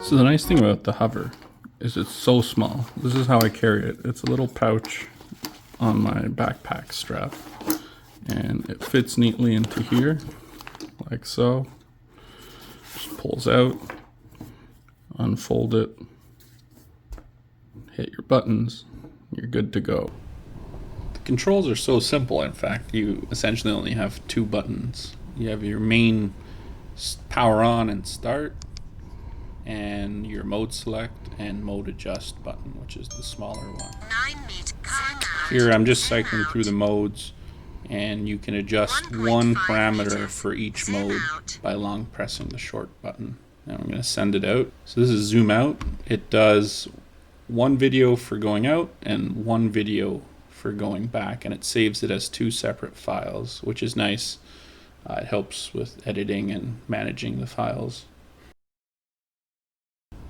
So the nice thing about the hover is it's so small. This is how I carry it. It's a little pouch on my backpack strap, and it fits neatly into here, like so. Just pulls out, unfold it, hit your buttons, you're good to go. The controls are so simple. In fact, you essentially only have two buttons. You have your main power on and start, and your mode select and mode adjust button, which is the smaller one. Here I'm just cycling through the modes, and you can adjust one parameter for each mode by long pressing the short button. Now I'm going to send it out. So this is zoom out. It does one video for going out and one video for going back, and it saves it as two separate files, which is nice. It helps with editing and managing the files.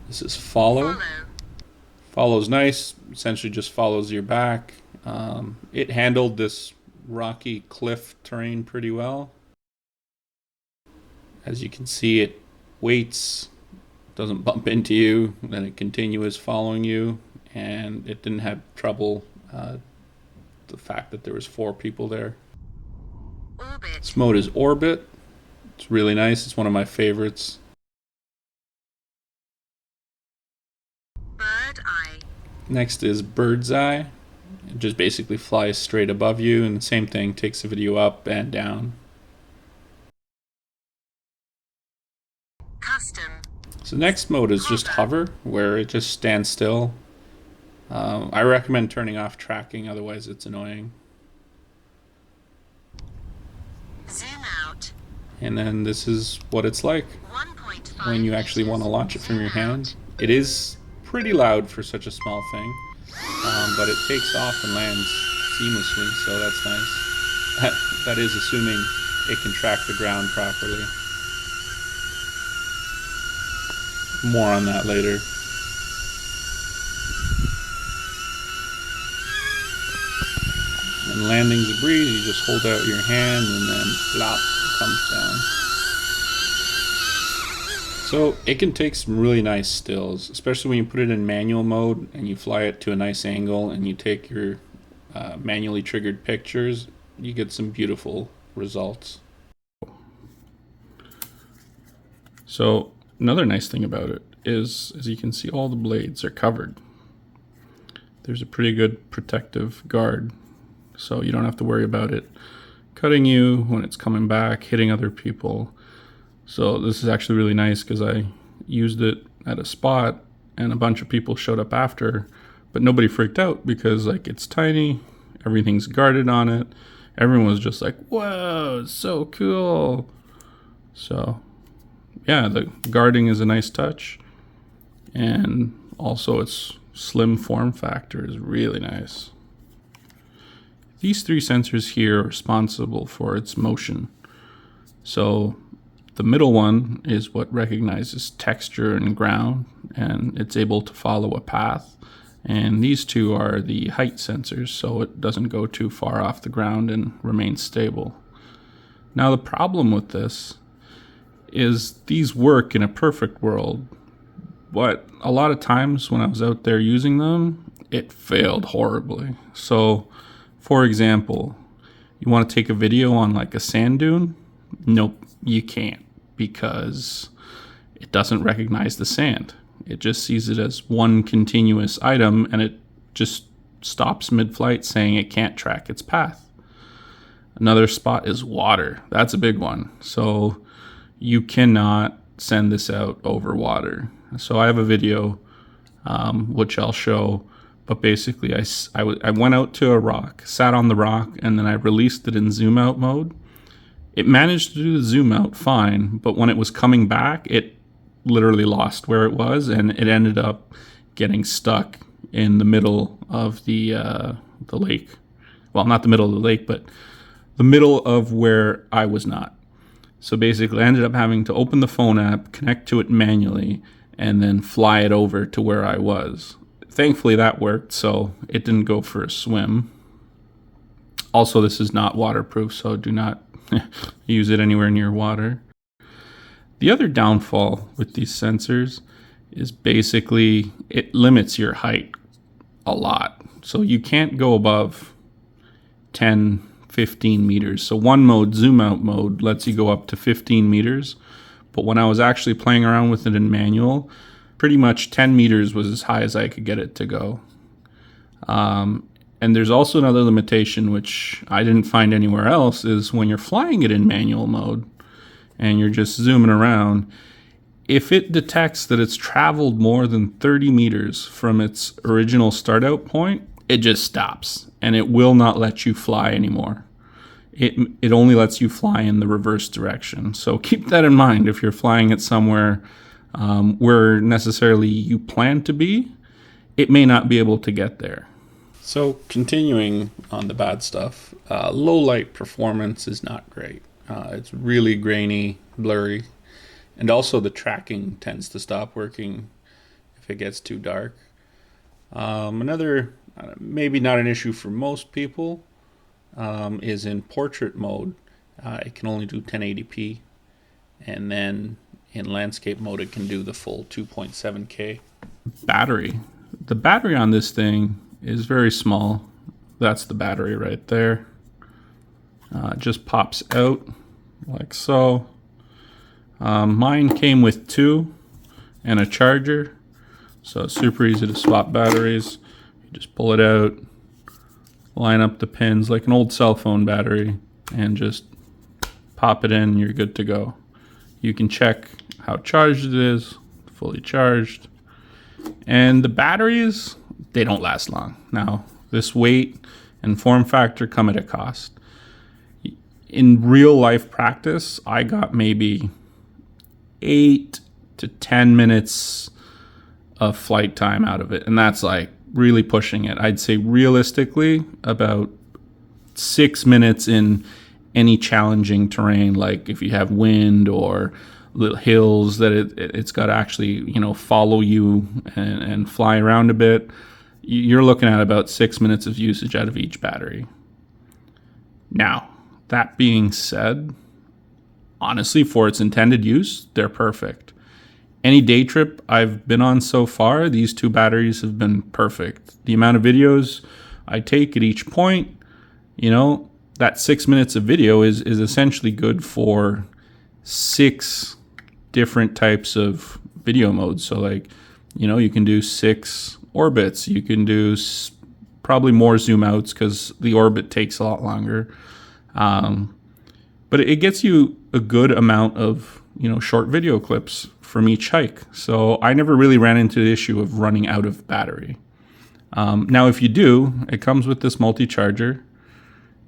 This is follow. Follow's nice, essentially just follows your back. It handled this rocky cliff terrain pretty well. As you can see, it waits, doesn't bump into you, then it continues following you, and it didn't have trouble the fact that there was 4 people there. This mode is orbit. It's really nice. It's one of my favorites. Next is bird's eye. It just basically flies straight above you, and the same thing, takes the video up and down. Custom. So next mode is just hover, where it just stands still. I recommend turning off tracking, otherwise it's annoying. Zoom out. And then this is what it's like when you actually want to launch it from your hand. It is pretty loud for such a small thing, but it takes off and lands seamlessly, so that's nice. That is assuming it can track the ground properly. More on that later. And landing's a breeze. You just hold out your hand and then flop, it comes down. So it can take some really nice stills, especially when you put it in manual mode and you fly it to a nice angle and you take your manually triggered pictures. You get some beautiful results. So another nice thing about it is, as you can see, all the blades are covered. There's a pretty good protective guard, so you don't have to worry about it cutting you when it's coming back, hitting other people. So this is actually really nice because I used it at a spot and a bunch of people showed up after, but nobody freaked out because like it's tiny, everything's guarded on it. Everyone was just like, whoa, it's so cool. So yeah, the guarding is a nice touch, and also its slim form factor is really nice. These 3 sensors here are responsible for its motion. So the middle one is what recognizes texture and ground, and it's able to follow a path. And these 2 are the height sensors, so it doesn't go too far off the ground and remains stable. Now the problem with this is these work in a perfect world, but a lot of times when I was out there using them, it failed horribly. So for example, you want to take a video on like a sand dune? Nope, you can't, because it doesn't recognize the sand. It just sees it as one continuous item, and it just stops mid-flight saying it can't track its path. Another spot is water. That's a big one. So you cannot send this out over water. So I have a video which I'll show, but basically I went out to a rock, sat on the rock, and then I released it in zoom out mode. It managed to do the zoom out fine, but when it was coming back, it literally lost where it was, and it ended up getting stuck in the middle of the lake. Well, not the middle of the lake, but the middle of where I was not. So basically I ended up having to open the phone app, connect to it manually, and then fly it over to where I was. Thankfully that worked, so it didn't go for a swim. Also, this is not waterproof, so do not use it anywhere near water. The other downfall with these sensors is basically it limits your height a lot. So you can't go above 10, 15 meters. So one mode, zoom out mode, lets you go up to 15 meters. But when I was actually playing around with it in manual, pretty much 10 meters was as high as I could get it to go. And there's also another limitation, which I didn't find anywhere else, is when you're flying it in manual mode and you're just zooming around, if it detects that it's traveled more than 30 meters from its original start out point, it just stops and it will not let you fly anymore. It only lets you fly in the reverse direction. So keep that in mind if you're flying it somewhere where necessarily you plan to be, it may not be able to get there. So continuing on the bad stuff, low light performance is not great. It's really grainy, blurry, and also the tracking tends to stop working if it gets too dark. Another, maybe not an issue for most people, is in portrait mode. It can only do 1080p, and then in landscape mode it can do the full 2.7K. Battery. The battery on this thing is very small. That's the battery right there. It just pops out like so. Mine came with 2 and a charger, so it's super easy to swap batteries. You just pull it out, line up the pins like an old cell phone battery, and just pop it in, you're good to go. You can check how charged it is, fully charged. And the batteries, they don't last long. Now, this weight and form factor come at a cost. In real life practice, I got maybe 8 to 10 minutes of flight time out of it. And that's like really pushing it. I'd say realistically about 6 minutes in any challenging terrain, like if you have wind or little hills that it's got to actually, follow you and fly around a bit. You're looking at about 6 minutes of usage out of each battery. Now, that being said, honestly, for its intended use, they're perfect. Any day trip I've been on so far, these 2 batteries have been perfect. The amount of videos I take at each point, that 6 minutes of video is essentially good for 6 different types of video modes. So you can do 6 orbits. You can do probably more zoom outs because the orbit takes a lot longer. But it gets you a good amount of, short video clips from each hike. So I never really ran into the issue of running out of battery. Now, if you do, it comes with this multi-charger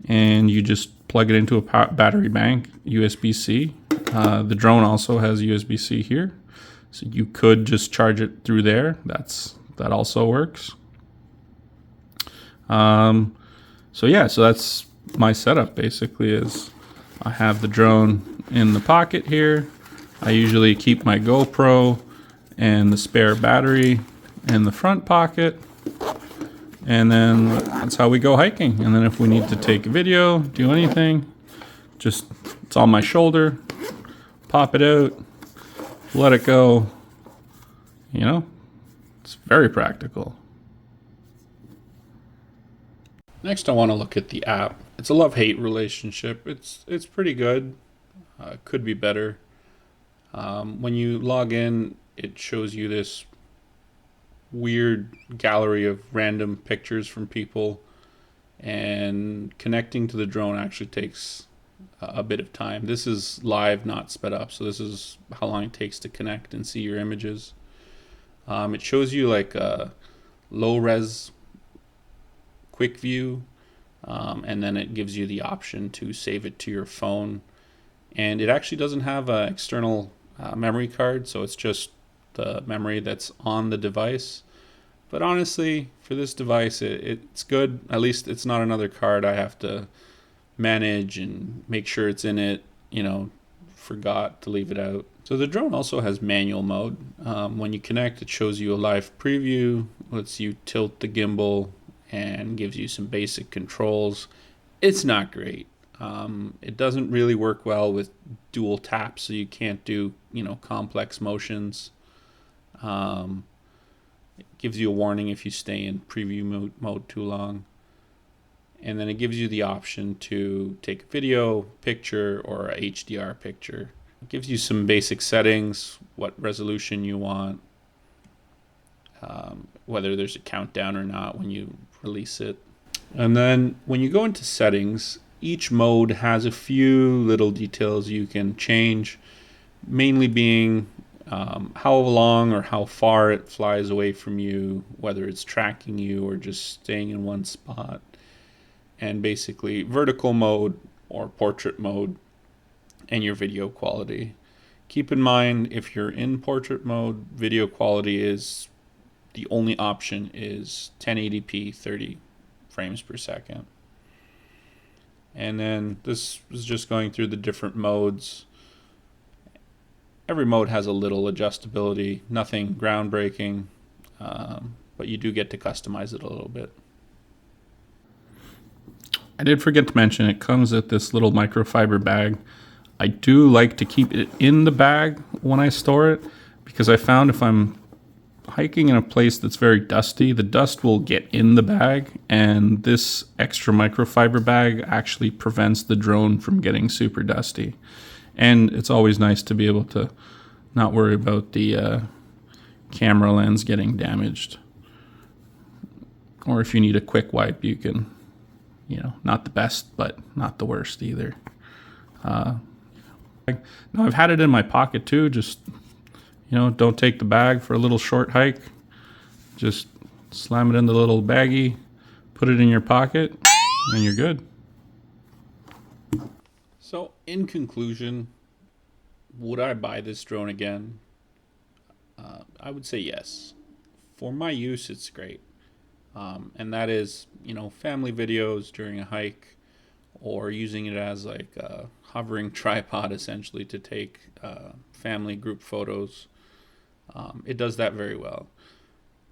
and you just plug it into a battery bank, USB-C. The drone also has USB-C here. So you could just charge it through there. That also works. So that's my setup basically. Is I have the drone in the pocket here. I usually keep my GoPro and the spare battery in the front pocket. And then that's how we go hiking. And then if we need to take a video, do anything, it's on my shoulder, pop it out, let it go. It's very practical. Next, I want to look at the app. It's a love-hate relationship. It's pretty good. Could be better. When you log in, it shows you this weird gallery of random pictures from people, and connecting to the drone actually takes a bit of time. This is live, not sped up, so this is how long it takes to connect and see your images. It shows you like a low-res quick view, and then it gives you the option to save it to your phone. And it actually doesn't have an external memory card, so it's just the memory that's on the device. But honestly, for this device, it's good. At least it's not another card I have to manage and make sure it's in it, forgot to leave it out. So the drone also has manual mode. When you connect, it shows you a live preview, lets you tilt the gimbal, and gives you some basic controls. It's not great. It doesn't really work well with dual taps, so you can't do, complex motions. It gives you a warning if you stay in preview mode too long. And then it gives you the option to take a video, picture, or a HDR picture. It gives you some basic settings, what resolution you want, whether there's a countdown or not when you release it. And then when you go into settings, each mode has a few little details you can change, mainly being how long or how far it flies away from you, whether it's tracking you or just staying in one spot. And basically vertical mode or portrait mode and your video quality. Keep in mind, if you're in portrait mode, video quality is the only option is 1080p 30 frames per second. And then this is just going through the different modes. Every mode has a little adjustability, nothing groundbreaking, but you do get to customize it a little bit. I did forget to mention it comes with this little microfiber bag. I do like to keep it in the bag when I store it, because I found if I'm hiking in a place that's very dusty, the dust will get in the bag, and this extra microfiber bag actually prevents the drone from getting super dusty. And it's always nice to be able to not worry about the camera lens getting damaged. Or if you need a quick wipe, you can, not the best, but not the worst either. Now I've had it in my pocket too, just, don't take the bag for a little short hike. Just slam it in the little baggie, put it in your pocket, and you're good. So in conclusion, would I buy this drone again? I would say yes. For my use, it's great. And that is, family videos during a hike, or using it as like a hovering tripod essentially to take family group photos. It does that very well.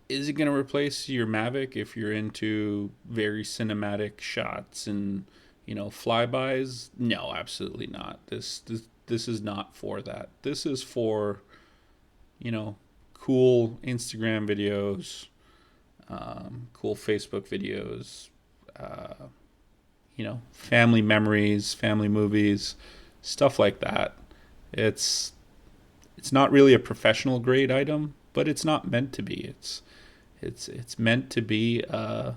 Is it going to replace your Mavic if you're into very cinematic shots and flybys? No, absolutely not. This is not for that. This is for cool Instagram videos, cool Facebook videos, family memories, family movies, stuff like that. It's not really a professional grade item, but it's not meant to be. It's meant to be a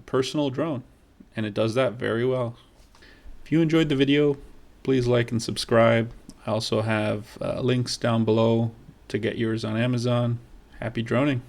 personal drone, and it does that very well. If you enjoyed the video, please like and subscribe. I also have links down below to get yours on Amazon. Happy droning.